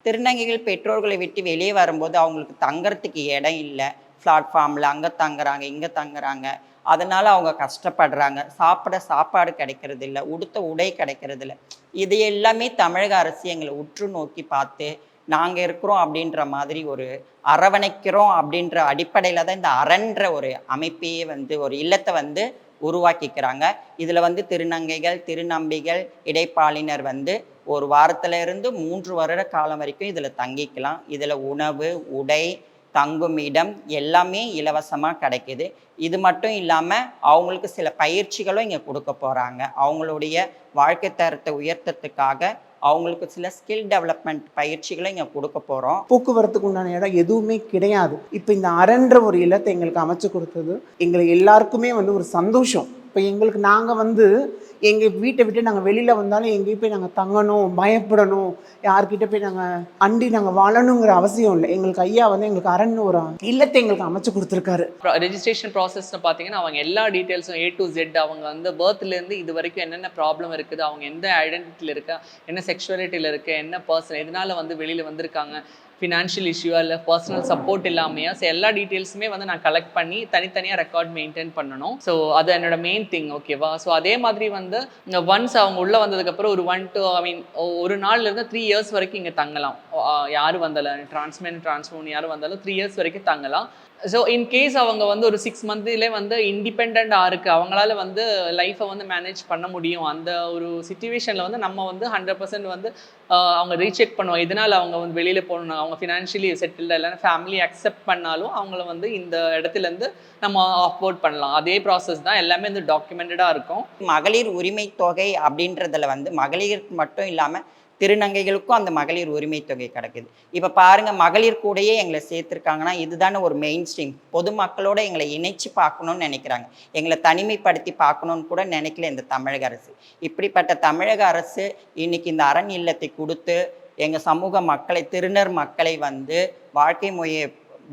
திருநங்கைகள் பெற்றோர்களை விட்டு வெளியே வரும்போது அவங்களுக்கு தங்கறதுக்கு இடம் இல்லை. பிளாட்ஃபார்மில் அங்கே தங்குறாங்க, இங்கே தங்குறாங்க. அதனால் அவங்க கஷ்டப்படுறாங்க. சாப்பிட சாப்பாடு கிடைக்கிறது இல்லை, உடுத்த உடை கிடைக்கிறது இல்லை. இது எல்லாமே தமிழக அரசு எங்களை உற்று நோக்கி பார்த்து, நாங்கள் இருக்கிறோம் அப்படின்ற மாதிரி ஒரு அரவணைக்கிறோம் அப்படின்ற அடிப்படையில் தான் இந்த அரண்ன்ற ஒரு அமைப்பையே ஒரு இல்லத்தை உருவாக்கிக்கிறாங்க. இதில் திருநங்கைகள், திருநம்பிகள், இடைப்பாளினர் ஒரு வாரத்துல இருந்து 3 வருட காலம் வரைக்கும் இதில் தங்கிக்கலாம். இதில் உணவு, உடை, தங்கும் இடம் எல்லாமே இலவசமாக கிடைக்குது. இது மட்டும் இல்லாமல் அவங்களுக்கு சில பயிற்சிகளும் இங்கே கொடுக்க போகிறாங்க. அவங்களுடைய வாழ்க்கை தரத்தை உயர்த்தத்துக்காக அவங்களுக்கு சில ஸ்கில் டெவலப்மெண்ட் பயிற்சிகளை இங்கே கொடுக்க போகிறோம். போக்குவரத்துக்கு உண்டான இடம் எதுவுமே கிடையாது. இப்போ இந்த அரண்ற ஒரு இல்லத்தை எங்களுக்கு அமைச்சு கொடுத்தது எங்களுக்கு எல்லாருக்குமே ஒரு சந்தோஷம். இப்போ எங்களுக்கு நாங்கள் எங்கள் வீட்டை விட்டு நாங்கள் வெளியில் வந்தாலும் எங்கேயும் போய் நாங்கள் தங்கணும், பயப்படணும், யார்கிட்ட போய் நாங்கள் வாழணுங்கிற அவசியம் இல்லை. எங்களுக்கு ஐயா எங்களுக்கு அரண் ஒரு இல்லத்தை எங்களுக்கு அமைச்சு கொடுத்துருக்காரு. ரெஜிஸ்ட்ரேஷன் ப்ராசஸ்ன்னு பார்த்தீங்கன்னா அவங்க எல்லா டீட்டெயில்ஸும் A to Z, அவங்க பர்த்லேருந்து இது வரைக்கும் என்னென்ன ப்ராப்ளம் இருக்குது, அவங்க எந்த ஐடென்டிட்டியில் இருக்கா, என்ன செக்ஷுவாலிட்டியில் இருக்குது, என்ன பர்சன் எதனால் வெளியில் வந்திருக்காங்க, ஃபினான்ஷியல் இஷ்யூவா இல்லை பர்சனல் சப்போர்ட் இல்லாமையா, ஸோ எல்லா டீட்டெயில்ஸுமே நான் கலெக்ட் பண்ணி தனித்தனியாக ரெக்கார்ட் மெயின்டைன் பண்ணணும். ஸோ அது என்னோட மெயின் திங். ஓகேவா? ஸோ அதே மாதிரி ஒன்ஸ் அவங்க உள்ளே வந்ததுக்கப்புறம் ஒரு நாள்லேருந்து 3 இயர்ஸ் வரைக்கும் இங்கே தங்கலாம். யார் வந்தாலும் டிரான்ஸ்மோன் யார் வந்தாலும் 3 இயர்ஸ் வரைக்கும் தங்கலாம். ஸோ இன்கேஸ் அவங்க ஒரு 6 மந்த்லேயே இண்டிபெண்ட்டாக இருக்குது, அவங்களால லைஃப்பை மேனேஜ் பண்ண முடியும், அந்த ஒரு சுச்சுவேஷனில் நம்ம 100% அவங்க ரீசெக் பண்ணுவோம். இதனால் அவங்க வெளியில் போகணும், அவங்க ஃபினான்ஷியலி செட்டில்டாக இல்லைன்னா ஃபேமிலி அக்செப்ட் பண்ணாலும் அவங்கள இந்த இடத்துலேருந்து நம்ம ஆஃபோர்ட் பண்ணலாம். அதே ப்ராசஸ் தான், எல்லாமே டாக்குமெண்டடாக இருக்கும். மகளிர் உரிமை தொகை அப்படின்றதுல மகளிருக்கு மட்டும் இல்லாமல் திருநங்கைகளுக்கும் அந்த மகளிர் உரிமை தொகை கிடைக்குது. இப்போ பாருங்க, மகளிர் கூடயே எங்களை சேர்த்துருக்காங்கன்னா இதுதானே ஒரு மெயின் ஸ்ட்ரீம். பொதுமக்களோட எங்களை இணைச்சு பார்க்கணும்னு நினைக்கிறாங்க, எங்களை தனிமைப்படுத்தி பார்க்கணுன்னு கூட நினைக்கல இந்த தமிழக அரசு. இப்படிப்பட்ட தமிழக அரசு இன்னைக்கு இந்த அரண் இல்லத்தை கொடுத்து எங்கள் சமூக மக்களை, திருநர் மக்களை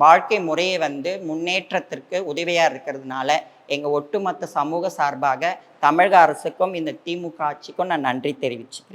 வாழ்க்கை முறையை முன்னேற்றத்திற்கு உதவியாக இருக்கிறதுனால எங்கள் ஒட்டுமொத்த சமூக சார்பாக தமிழக அரசுக்கும் இந்த திமுக ஆட்சிக்கும் நான் நன்றி தெரிவிச்சுக்கிறேன்.